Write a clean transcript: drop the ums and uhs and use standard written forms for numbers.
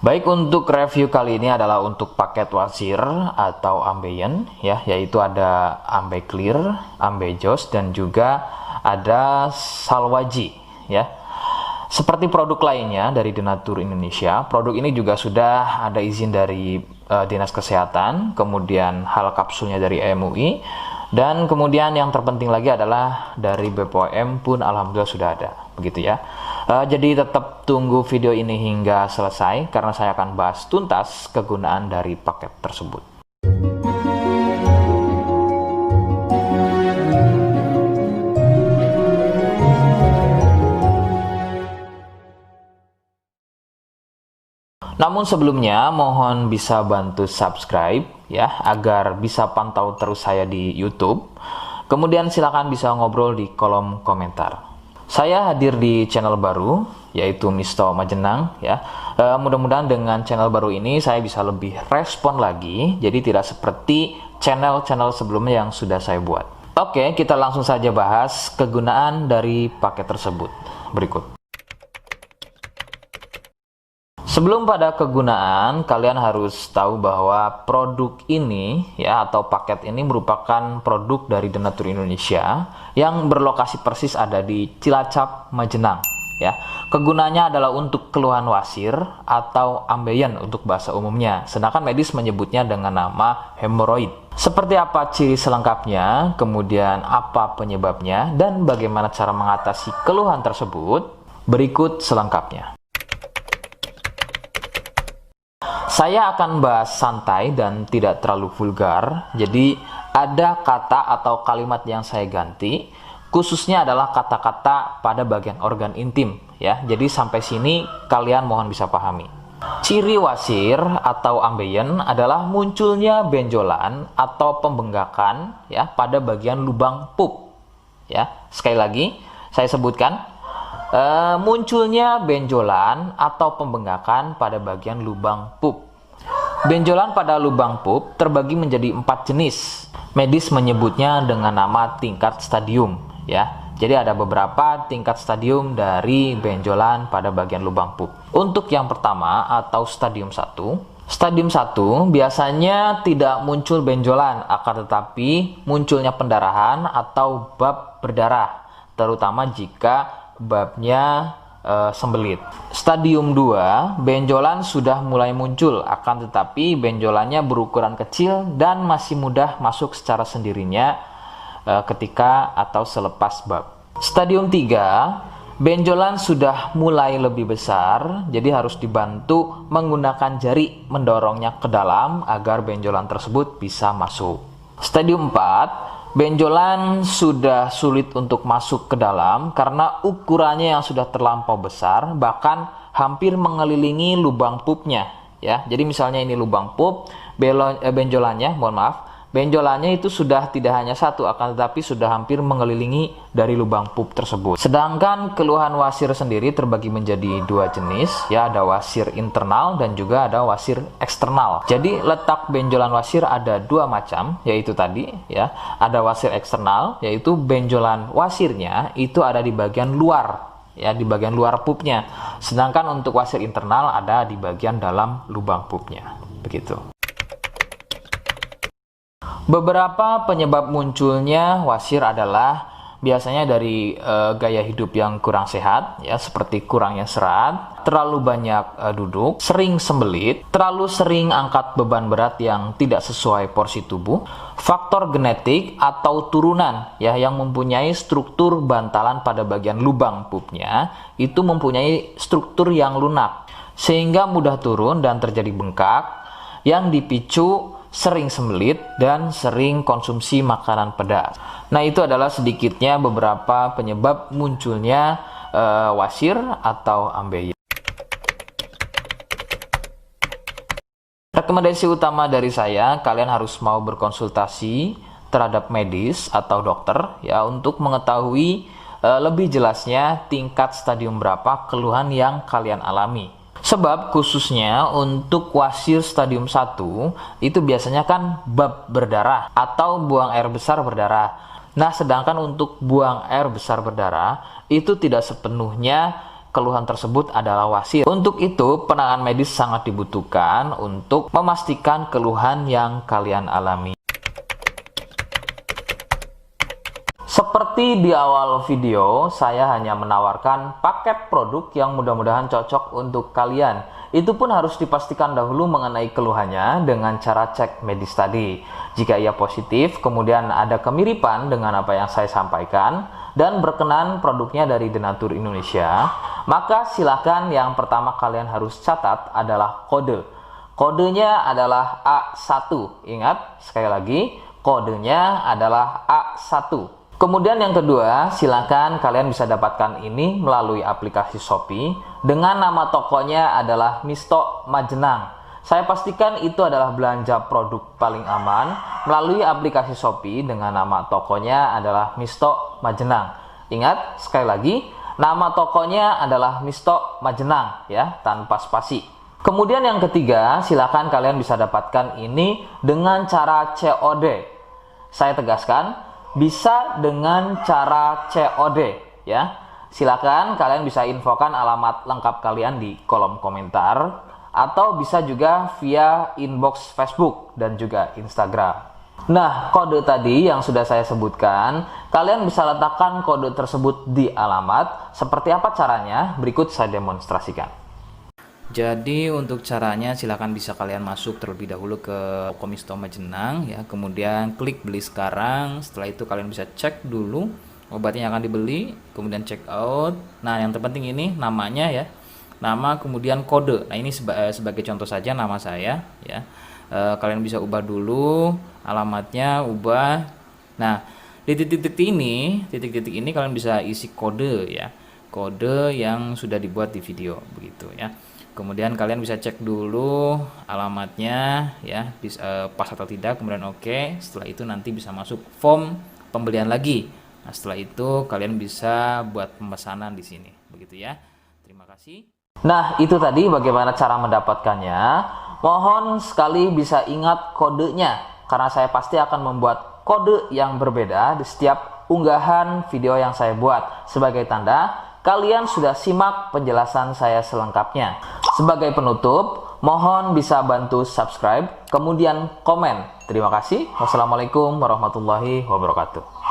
Baik, untuk review kali ini adalah untuk paket wasir atau ambeien ya, yaitu ada ambe clear, ambe jos, dan juga ada salwaji ya. Seperti produk lainnya dari Denatur Indonesia, produk ini juga sudah ada izin dari Dinas Kesehatan, kemudian hal kapsulnya dari MUI, dan kemudian yang terpenting lagi adalah dari BPOM pun alhamdulillah sudah ada, begitu ya. Jadi tetap tunggu video ini hingga selesai karena saya akan bahas tuntas kegunaan dari paket tersebut. Namun sebelumnya mohon bisa bantu subscribe ya agar bisa pantau terus saya di YouTube. Kemudian silakan bisa ngobrol di kolom komentar. Saya hadir di channel baru yaitu Misto Majenang ya. Mudah-mudahan dengan channel baru ini saya bisa lebih respon lagi, jadi tidak seperti channel-channel sebelumnya yang sudah saya buat. Oke, kita langsung saja bahas kegunaan dari paket tersebut berikut. Sebelum pada kegunaan, kalian harus tahu bahwa produk ini ya atau paket ini merupakan produk dari Denatur Indonesia yang berlokasi persis ada di Cilacap, Majenang ya. Kegunaannya adalah untuk keluhan wasir atau ambeien untuk bahasa umumnya, sedangkan medis menyebutnya dengan nama hemoroid. Seperti apa ciri selengkapnya, kemudian apa penyebabnya, dan bagaimana cara mengatasi keluhan tersebut, berikut selengkapnya. Saya akan bahas santai dan tidak terlalu vulgar, jadi ada kata atau kalimat yang saya ganti, khususnya adalah kata-kata pada bagian organ intim ya. Jadi sampai sini kalian mohon bisa pahami. Ciri wasir atau ambeien adalah munculnya benjolan atau pembengkakan ya pada bagian lubang pup ya. Sekali lagi saya sebutkan, munculnya benjolan atau pembengkakan pada bagian lubang pup. Benjolan pada lubang pup terbagi menjadi 4 jenis. Medis menyebutnya dengan nama tingkat stadium ya. Jadi ada beberapa tingkat stadium dari benjolan pada bagian lubang pup. Untuk yang pertama atau stadium 1, stadium 1 biasanya tidak muncul benjolan, akan tetapi munculnya pendarahan atau bab berdarah, terutama jika babnya sembelit. Stadium 2, benjolan sudah mulai muncul, akan tetapi benjolannya berukuran kecil dan masih mudah masuk secara sendirinya ketika atau selepas bab. Stadium 3, benjolan sudah mulai lebih besar, jadi harus dibantu menggunakan jari mendorongnya ke dalam agar benjolan tersebut bisa masuk. Stadium 4, benjolan sudah sulit untuk masuk ke dalam karena ukurannya yang sudah terlampau besar, bahkan hampir mengelilingi lubang pupnya ya. Jadi misalnya ini lubang pup, benjolannya, mohon maaf, benjolannya itu sudah tidak hanya satu, akan tetapi sudah hampir mengelilingi dari lubang pup tersebut. Sedangkan keluhan wasir sendiri terbagi menjadi 2 jenis ya, ada wasir internal dan juga ada wasir eksternal. Jadi letak benjolan wasir ada 2 macam, yaitu tadi ya, ada wasir eksternal yaitu benjolan wasirnya itu ada di bagian luar ya, di bagian luar pupnya. Sedangkan untuk wasir internal ada di bagian dalam lubang pupnya. Begitu. Beberapa penyebab munculnya wasir adalah biasanya dari gaya hidup yang kurang sehat ya, seperti kurangnya serat, terlalu banyak duduk, sering sembelit, terlalu sering angkat beban berat yang tidak sesuai porsi tubuh, faktor genetik atau turunan ya yang mempunyai struktur bantalan pada bagian lubang pupnya itu mempunyai struktur yang lunak sehingga mudah turun dan terjadi bengkak yang dipicu sering sembelit dan sering konsumsi makanan pedas. Nah, itu adalah sedikitnya beberapa penyebab munculnya wasir atau ambeien. Rekomendasi utama dari saya, kalian harus mau berkonsultasi terhadap medis atau dokter ya untuk mengetahui lebih jelasnya tingkat stadium berapa keluhan yang kalian alami. Sebab khususnya untuk wasir stadium 1 itu biasanya kan bab berdarah atau buang air besar berdarah. Nah, sedangkan untuk buang air besar berdarah itu tidak sepenuhnya keluhan tersebut adalah wasir. Untuk itu, penanganan medis sangat dibutuhkan untuk memastikan keluhan yang kalian alami. Seperti di awal video, saya hanya menawarkan paket produk yang mudah-mudahan cocok untuk kalian. Itu pun harus dipastikan dahulu mengenai keluhannya dengan cara cek medis tadi. Jika ia positif, kemudian ada kemiripan dengan apa yang saya sampaikan, dan berkenan produknya dari Denatur Indonesia, maka silakan yang pertama kalian harus catat adalah kode. Kodenya adalah A1. Ingat, sekali lagi, kodenya adalah A1. Kemudian yang kedua, silakan kalian bisa dapatkan ini melalui aplikasi Shopee dengan nama tokonya adalah Misto Majenang. Saya pastikan itu adalah belanja produk paling aman melalui aplikasi Shopee dengan nama tokonya adalah Misto Majenang. Ingat, sekali lagi, nama tokonya adalah Misto Majenang ya, tanpa spasi. Kemudian yang ketiga, silakan kalian bisa dapatkan ini dengan cara COD. Saya tegaskan, bisa dengan cara COD ya. Silakan kalian bisa infokan alamat lengkap kalian di kolom komentar atau bisa juga via inbox Facebook dan juga Instagram. Nah, kode tadi yang sudah saya sebutkan, kalian bisa letakkan kode tersebut di alamat. Seperti apa caranya? Berikut saya demonstrasikan. Jadi untuk caranya silakan bisa kalian masuk terlebih dahulu ke toko Misto Majenang ya, kemudian klik beli sekarang. Setelah itu kalian bisa cek dulu obatnya yang akan dibeli, kemudian check out. Nah, yang terpenting ini namanya ya, nama kemudian kode. Nah, ini sebagai contoh saja nama saya ya. Kalian bisa ubah dulu alamatnya, ubah. Nah, di titik-titik ini kalian bisa isi kode ya, kode yang sudah dibuat di video begitu ya. Kemudian kalian bisa cek dulu alamatnya ya, pas atau tidak, kemudian oke. Setelah itu nanti bisa masuk form pembelian lagi. Nah, setelah itu kalian bisa buat pemesanan di sini begitu ya. Terima kasih. Nah, itu tadi bagaimana cara mendapatkannya. Mohon sekali bisa ingat kodenya, karena saya pasti akan membuat kode yang berbeda di setiap unggahan video yang saya buat sebagai tanda kalian sudah simak penjelasan saya selengkapnya. Sebagai penutup, mohon bisa bantu subscribe, kemudian komen. Terima kasih. Wassalamualaikum warahmatullahi wabarakatuh.